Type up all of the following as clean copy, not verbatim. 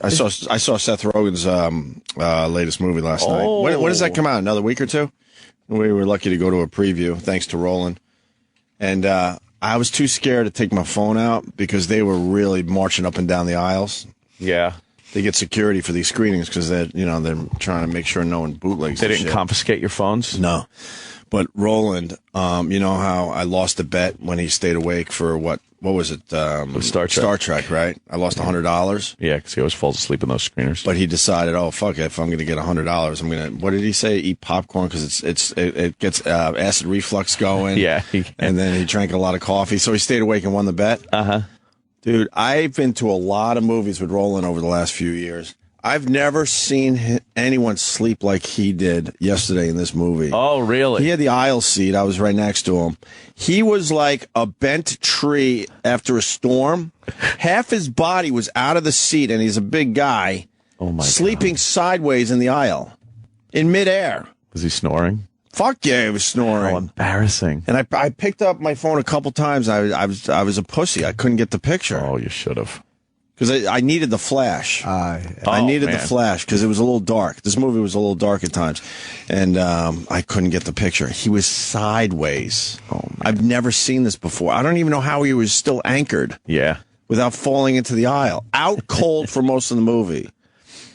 I saw Seth Rogen's latest movie last night. When does that come out? Another week or two? We were lucky to go to a preview, thanks to Roland. And I was too scared to take my phone out because they were really marching up and down the aisles. Yeah. They get security for these screenings because they're trying to make sure no one bootlegs. They didn't confiscate your phones? No. But Roland, you know how I lost a bet when he stayed awake for what was it? Star Trek, right? I lost $100. Yeah, because he always falls asleep in those screeners. But he decided, oh, fuck it, if I'm going to get $100, I'm going to, what did he say? Eat popcorn because it gets acid reflux going. Yeah. And then he drank a lot of coffee. So he stayed awake and won the bet. Uh-huh. Dude, I've been to a lot of movies with Roland over the last few years. I've never seen anyone sleep like he did yesterday in this movie. Oh, really? He had the aisle seat. I was right next to him. He was like a bent tree after a storm. Half his body was out of the seat, and he's a big guy. Oh, my sleeping God. Sideways in the aisle in midair. Was he snoring? Fuck yeah, he was snoring. How embarrassing. And I picked up my phone a couple times. I was a pussy. I couldn't get the picture. Oh, you should have. Because I needed the flash. I needed the flash because it was a little dark. This movie was a little dark at times. And I couldn't get the picture. He was sideways. Oh, man. I've never seen this before. I don't even know how he was still anchored. Yeah. Without falling into the aisle. Out cold for most of the movie.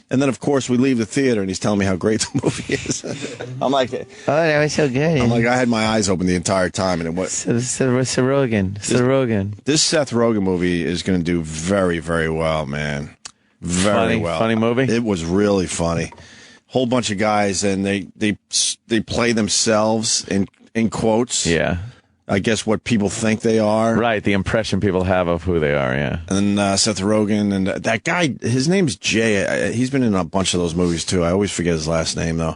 And then, of course, we leave the theater, and he's telling me how great the movie is. I'm like, oh, that was so good. I'm like, I had my eyes open the entire time, and it was Seth Rogen. This Seth Rogen movie is going to do very, very well, man. Very well. Funny movie. It was really funny. Whole bunch of guys, and they play themselves in quotes. Yeah. I guess what people think they are. Right, the impression people have of who they are, yeah. And Seth Rogen, and that guy, his name's Jay. He's been in a bunch of those movies, too. I always forget his last name, though.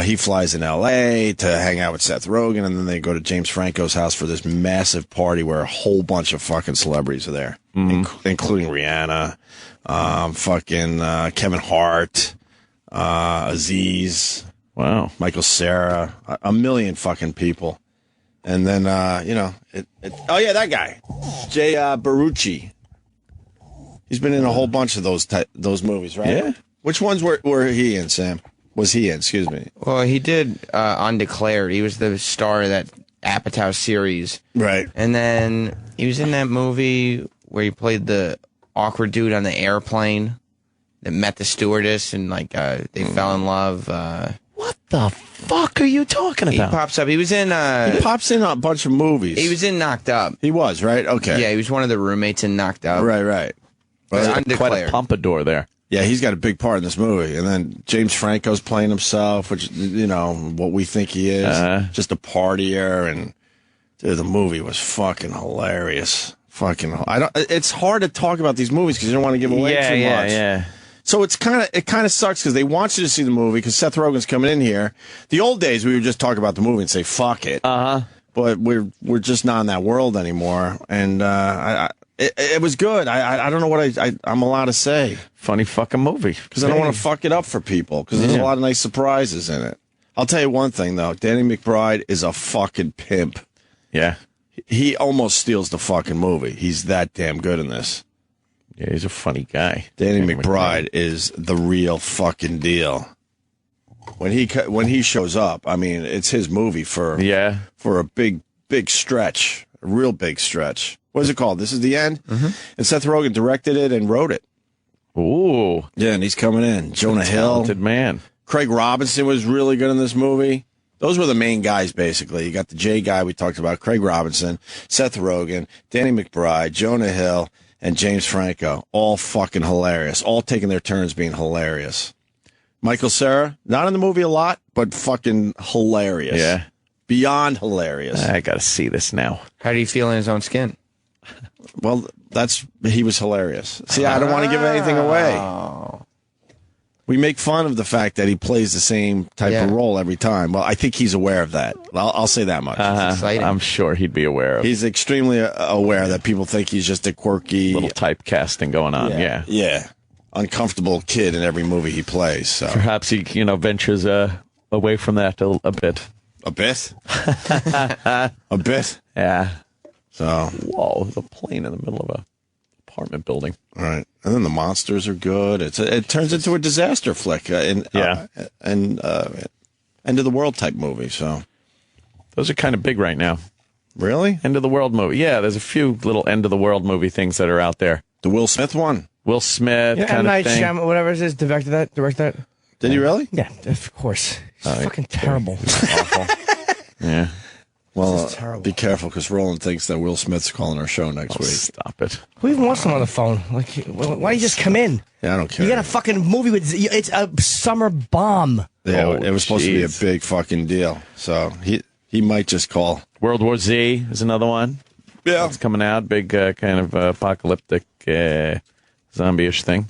He flies in L.A. to hang out with Seth Rogen, and then they go to James Franco's house for this massive party where a whole bunch of fucking celebrities are there, including Rihanna, Kevin Hart, Aziz, wow, Michael Cera, a million fucking people. And then, oh, yeah, that guy, Jay Barucci. He's been in a whole bunch of those movies, right? Yeah. Which ones were he in, Sam? Was he in? Excuse me. Well, he did Undeclared. He was the star of that Apatow series. Right. And then he was in that movie where he played the awkward dude on the airplane that met the stewardess and, they fell in love. What the fuck are you talking about? He pops up. He was in... he pops in a bunch of movies. He was in Knocked Up. He was, right? Okay. Yeah, he was one of the roommates in Knocked Up. Right. Quite a pompadour there. Yeah, he's got a big part in this movie. And then James Franco's playing himself, which, what we think he is. Just a partier. And dude, the movie was fucking hilarious. It's hard to talk about these movies because you don't want to give away too much. Yeah. So it kind of sucks because they want you to see the movie because Seth Rogen's coming in here. The old days we would just talk about the movie and say fuck it. But we're just not in that world anymore. And it was good. I don't know what I'm allowed to say. Funny fucking movie because I don't want to fuck it up for people because there's a lot of nice surprises in it. I'll tell you one thing though, Danny McBride is a fucking pimp. Yeah, he almost steals the fucking movie. He's that damn good in this. Yeah, he's a funny guy. Danny McBride is the real fucking deal. When he shows up, I mean, it's his movie for a big stretch, a real big stretch. What is it called? This Is the End? Mm-hmm. And Seth Rogen directed it and wrote it. Ooh. Yeah, and he's coming in. Jonah Hill. Talented man. Craig Robinson was really good in this movie. Those were the main guys, basically. You got the J guy we talked about, Craig Robinson, Seth Rogen, Danny McBride, Jonah Hill, and James Franco. All fucking hilarious. All taking their turns being hilarious. Michael Cera, not in the movie a lot, but fucking hilarious. Yeah. Beyond hilarious. I gotta see this now. How do you feel in his own skin? Well, he was hilarious. See, I don't want to give anything away. We make fun of the fact that he plays the same type of role every time. Well, I think he's aware of that. I'll say that much. I'm sure he'd be aware of it. He's extremely aware that people think he's just a quirky... little typecasting going on, Yeah. Uncomfortable kid in every movie he plays. So. Perhaps he, ventures away from that a bit. A bit? A bit? Yeah. So... Whoa, there's a plane in the middle of a apartment building. All right, and then the monsters are good. It turns into a disaster flick, end of the world type movie. So Those are kind of big right now. really, End of the world movie. Yeah, there's a few little end of the world movie things that are out there. the Will Smith one. Will Smith M. kind of Night thing. Shyamalan, whatever it is, directed that. Did he really? Yeah, of course. It's fucking terrible. Awful. Yeah. Well, terrible. be careful because Roland thinks that Will Smith's calling our show next week. Stop it. Who even wants him on the phone? Like, why don't you just come in? Yeah, I don't care. You got a fucking movie with it's a summer bomb. Yeah, Oh, it was supposed to be a jeez. big fucking deal. So he might just call. World War Z is another one. Yeah. It's coming out. Big kind of apocalyptic zombie-ish thing.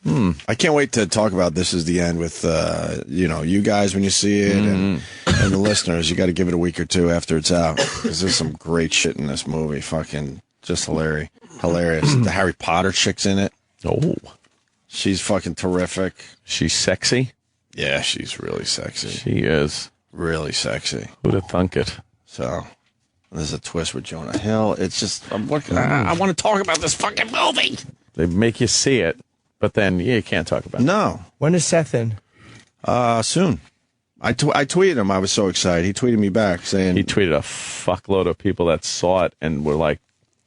I can't wait to talk about This Is the End with you guys when you see it and the listeners. You got to give it a week or two after it's out because there's some great shit in this movie. Fucking just hilarious. The Harry Potter chick's in it. Oh, She's fucking terrific. she's sexy. Yeah, she's really sexy. She is. Really sexy. Who'd have thunk it? So there's a twist with Jonah Hill. It's just I want to talk about this fucking movie. They make you see it, but then you can't talk about it. No, When is Seth in? soon. I tweeted him. I was so excited. He tweeted me back saying He tweeted a fuckload of people that saw it and were like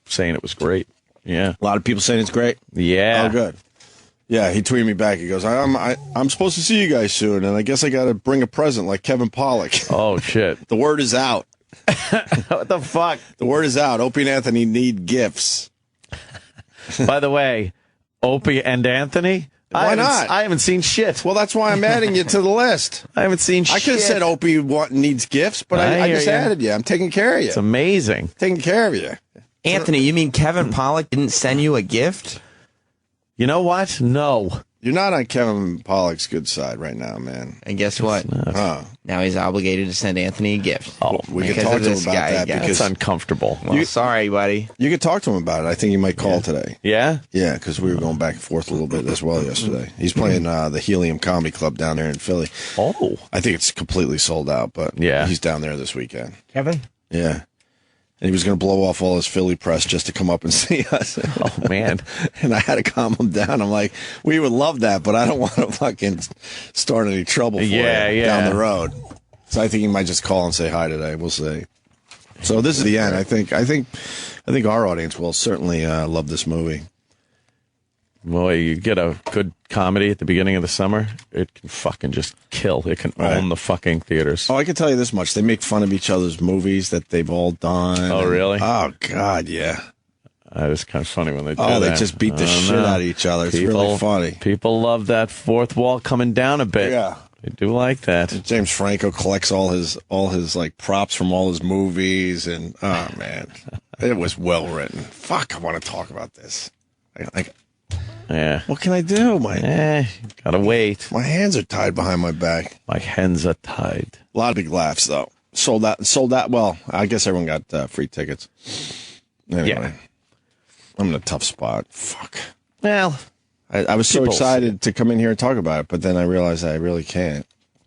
saying it was great. Yeah. a lot of people saying it's great. Yeah. Oh, good. Yeah, he tweeted me back. He goes, I'm supposed to see you guys soon, and I guess I got to bring a present like Kevin Pollak. Oh, shit. The word is out. What the fuck? The word is out. Opie and Anthony need gifts. By the way, Opie and Anthony? Why not? I haven't seen shit. Well, that's why I'm adding you to the list. I haven't seen shit. I could have said Opie needs gifts, but I I hear just ya. added you. I'm taking care of you. It's amazing. Taking care of you. Anthony, you mean Kevin Pollak didn't send you a gift? You know what? No. You're not on Kevin Pollak's good side right now, man. And guess what? Huh. Now he's obligated to send Anthony a gift. Oh, We could Because talk of to him this about guy that again. because It's uncomfortable. Well, sorry, buddy. you could talk to him about it. I think he might call today. Yeah? Yeah, because we were going back and forth a little bit as well yesterday. He's playing the Helium Comedy Club down there in Philly. Oh. I think it's completely sold out, but Yeah. he's down there this weekend. Kevin? Yeah. And he was going to blow off all his Philly press just to come up and see us. Oh, man. And I had to calm him down. I'm like, we would love that, but I don't want to fucking start any trouble for Yeah, you yeah. down the road. So I think he might just call and say hi today. We'll see. So this is the end. I think our audience will certainly love this movie. Boy, you get a good comedy at the beginning of the summer, it can fucking just kill. It can Right. own the fucking theaters. Oh, I can tell you this much. They make fun of each other's movies that they've all done. Oh, really? Oh, God, yeah. That is kind of funny when they do Oh, that. they just beat the I don't shit know. out of each other. It's really funny. People love that fourth wall coming down a bit. Yeah. They do like that. James Franco collects all his like props from all his movies, and oh man, it was well written. Fuck, I want to talk about this. Like, Yeah. what can I do? Gotta wait. My hands are tied behind my back. My hands are tied. A lot of big laughs though. Sold out. Well, I guess everyone got free tickets. Anyway, Yeah. I'm in a tough spot. Fuck. Well, I was so People- excited to come in here and talk about it, but then I realized I really can't.